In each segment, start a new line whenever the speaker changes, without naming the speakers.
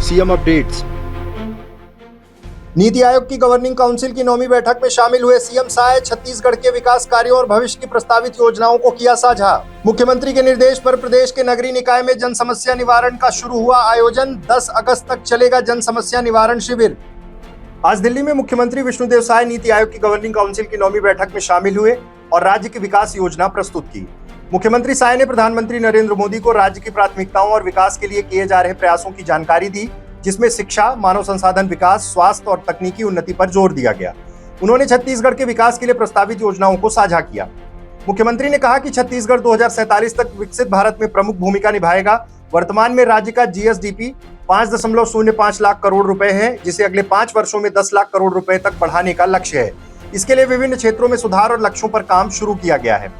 CM updates. NITI Aayog की governing council की 9वीं बैठक में शामिल हुए सीएम साय छत्तीसगढ़ के विकास कार्यों और भविष्य की प्रस्तावित योजनाओं को किया साझा। मुख्यमंत्री के निर्देश पर प्रदेश के नगरीय निकाय में जन समस्या निवारण का शुरू हुआ आयोजन। 10 अगस्त तक चलेगा जन समस्या निवारण शिविर। आज दिल्ली में मुख्यमंत्री विष्णुदेव साय नीति आयोग की गवर्निंग काउंसिल की 9वीं बैठक में शामिल हुए और राज्य की विकास योजना प्रस्तुत की। मुख्यमंत्री साय ने प्रधानमंत्री नरेंद्र मोदी को राज्य की प्राथमिकताओं और विकास के लिए किए जा रहे प्रयासों की जानकारी दी, जिसमें शिक्षा, मानव संसाधन विकास, स्वास्थ्य और तकनीकी उन्नति पर जोर दिया गया। उन्होंने छत्तीसगढ़ के विकास के लिए प्रस्तावित योजनाओं को साझा किया। मुख्यमंत्री ने कहा कि छत्तीसगढ़ 2047 तक विकसित भारत में प्रमुख भूमिका निभाएगा। वर्तमान में राज्य का जीएसडीपी 5.05 लाख करोड़ रुपए है, जिसे अगले 5 वर्षों में 10 लाख करोड़ रुपए तक बढ़ाने का लक्ष्य है। इसके लिए विभिन्न क्षेत्रों में सुधार और लक्ष्यों पर काम शुरू किया गया है।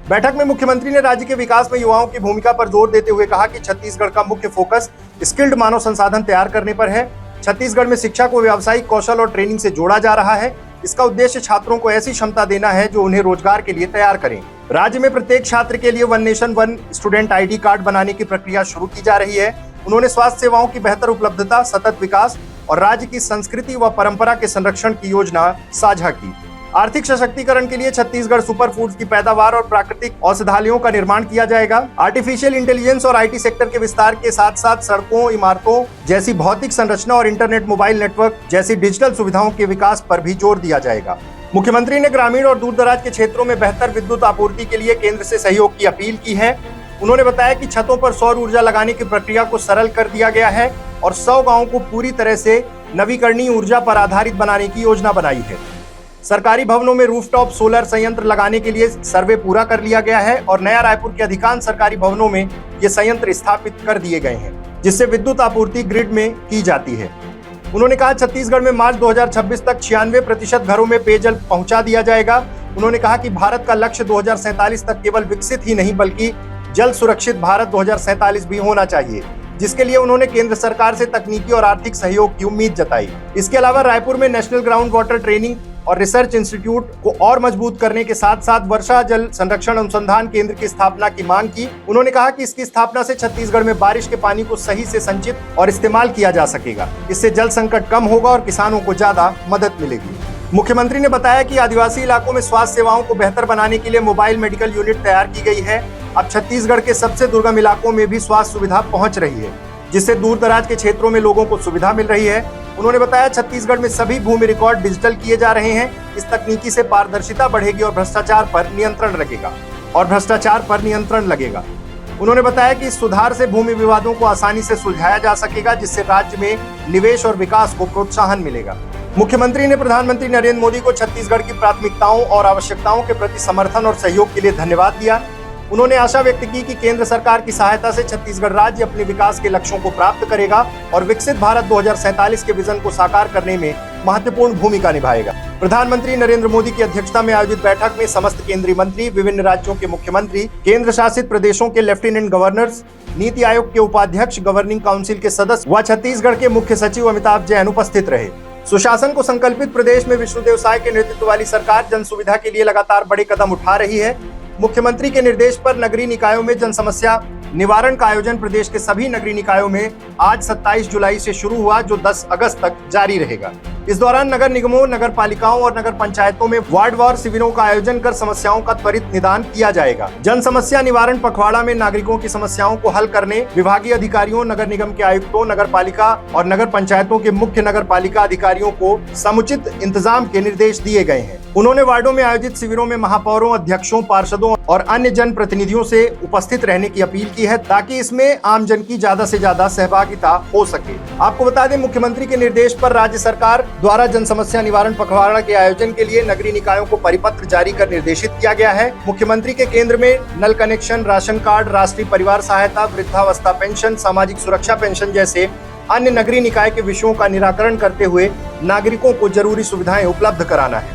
बैठक में मुख्यमंत्री ने राज्य के विकास में युवाओं की भूमिका पर जोर देते हुए कहा कि छत्तीसगढ़ का मुख्य फोकस स्किल्ड मानव संसाधन तैयार करने पर है। छत्तीसगढ़ में शिक्षा को व्यावसायिक कौशल और ट्रेनिंग से जोड़ा जा रहा है। इसका उद्देश्य छात्रों को ऐसी क्षमता देना है जो उन्हें रोजगार के लिए तैयार करें। राज्य में प्रत्येक छात्र के लिए one nation one student ID card बनाने की प्रक्रिया शुरू की जा रही है। उन्होंने स्वास्थ्य सेवाओं की बेहतर उपलब्धता, सतत विकास और राज्य की संस्कृति व परंपरा के संरक्षण की योजना साझा की। आर्थिक सशक्तिकरण के लिए छत्तीसगढ़ सुपर फूड्स की पैदावार और प्राकृतिक औषधालयों का निर्माण किया जाएगा। आर्टिफिशियल इंटेलिजेंस और IT सेक्टर के विस्तार के साथ साथ सड़कों, इमारतों जैसी भौतिक संरचना और इंटरनेट मोबाइल नेटवर्क जैसी डिजिटल सुविधाओं के विकास पर भी जोर दिया जाएगा। मुख्यमंत्री ने ग्रामीण और दूर दराज के क्षेत्रों में बेहतर विद्युत आपूर्ति के लिए केंद्र से सहयोग की अपील की है। उन्होंने बताया कि छतों पर सौर ऊर्जा लगाने की प्रक्रिया को सरल कर दिया गया है और 100 गाँवों को पूरी तरह से नवीकरणीय ऊर्जा पर आधारित बनाने की योजना बनाई है। सरकारी भवनों में रूफटॉप सोलर संयंत्र लगाने के लिए सर्वे पूरा कर लिया गया है और नया रायपुर के अधिकांश सरकारी भवनों में ये संयंत्र स्थापित कर दिए गए हैं, जिससे विद्युत आपूर्ति ग्रिड में की जाती है। उन्होंने कहा छत्तीसगढ़ में मार्च 2026 तक 96% घरों में पेयजल पहुंचा दिया जाएगा। उन्होंने कहा कि भारत का लक्ष्य 2047 तक केवल विकसित ही नहीं बल्कि जल सुरक्षित भारत 2047 भी होना चाहिए, जिसके लिए उन्होंने केंद्र सरकार से तकनीकी और आर्थिक सहयोग की उम्मीद जताई। इसके अलावा रायपुर में नेशनल ग्राउंड वाटर ट्रेनिंग और रिसर्च इंस्टीट्यूट को और मजबूत करने के साथ साथ वर्षा जल संरक्षण अनुसंधान केंद्र की स्थापना की मांग की। उन्होंने कहा कि इसकी स्थापना से छत्तीसगढ़ में बारिश के पानी को सही से संचित और इस्तेमाल किया जा सकेगा। इससे जल संकट कम होगा और किसानों को ज्यादा मदद मिलेगी। मुख्यमंत्री ने बताया कि आदिवासी इलाकों में स्वास्थ्य सेवाओं को बेहतर बनाने के लिए मोबाइल मेडिकल यूनिट तैयार की गई है। अब छत्तीसगढ़ के सबसे दुर्गम इलाकों में भी स्वास्थ्य सुविधा पहुंच रही है, जिससे दूर दराज के क्षेत्रों में लोगों को सुविधा मिल रही है। उन्होंने बताया छत्तीसगढ़ में सभी भूमि रिकॉर्ड डिजिटल किए जा रहे हैं। इस तकनीकी से पारदर्शिता बढ़ेगी और भ्रष्टाचार पर नियंत्रण लगेगा। उन्होंने बताया कि इस सुधार से भूमि विवादों को आसानी से सुलझाया जा सकेगा, जिससे राज्य में निवेश और विकास को प्रोत्साहन मिलेगा। मुख्यमंत्री ने प्रधानमंत्री नरेंद्र मोदी को छत्तीसगढ़ की प्राथमिकताओं और आवश्यकताओं के प्रति समर्थन और सहयोग के लिए धन्यवाद दिया। उन्होंने आशा व्यक्त की कि केंद्र सरकार की सहायता से छत्तीसगढ़ राज्य अपने विकास के लक्ष्यों को प्राप्त करेगा और विकसित भारत 2047 के विजन को साकार करने में महत्वपूर्ण भूमिका निभाएगा। प्रधानमंत्री नरेंद्र मोदी की अध्यक्षता में आयोजित बैठक में समस्त केंद्रीय मंत्री, विभिन्न राज्यों के मुख्यमंत्री, केंद्र शासित प्रदेशों के लेफ्टिनेंट गवर्नर्स, नीति आयोग के उपाध्यक्ष, गवर्निंग काउंसिल के सदस्य व छत्तीसगढ़ के मुख्य सचिव अमिताभ जैन उपस्थित रहे। सुशासन को संकल्पित प्रदेश में विष्णुदेव साय के नेतृत्व वाली सरकार जन सुविधा के लिए लगातार बड़े कदम उठा रही है। मुख्यमंत्री के निर्देश पर नगरीय निकायों में जन समस्या निवारण का आयोजन प्रदेश के सभी नगरीय निकायों में आज 27 जुलाई से शुरू हुआ, जो 10 अगस्त तक जारी रहेगा। इस दौरान नगर निगमों, नगर पालिकाओं और नगर पंचायतों में वार्डवार शिविरों का आयोजन कर समस्याओं का त्वरित निदान किया जाएगा। जन समस्या निवारण पखवाड़ा में नागरिकों की समस्याओं को हल करने विभागीय अधिकारियों, नगर निगम के आयुक्तों, नगर पालिका और नगर पंचायतों के मुख्य नगर पालिका अधिकारियों को समुचित इंतजाम के निर्देश दिए गए हैं। उन्होंने वार्डों में आयोजित शिविरों में महापौरों, अध्यक्षों, पार्षदों और अन्य जन प्रतिनिधियों से उपस्थित रहने की अपील की है, ताकि इसमें आम जन की ज्यादा से ज्यादा सहभागिता हो सके। आपको बता दें, मुख्यमंत्री के निर्देश पर राज्य सरकार द्वारा जन समस्या निवारण पखवाड़ा के आयोजन के लिए नगरीय निकायों को परिपत्र जारी कर निर्देशित किया गया है। मुख्यमंत्री के केंद्र में नल कनेक्शन, राशन कार्ड, राष्ट्रीय परिवार सहायता, वृद्धावस्था पेंशन, सामाजिक सुरक्षा पेंशन जैसे अन्य नगरीय निकाय के विषयों का निराकरण करते हुए नागरिकों को जरूरी सुविधाएं उपलब्ध कराना है।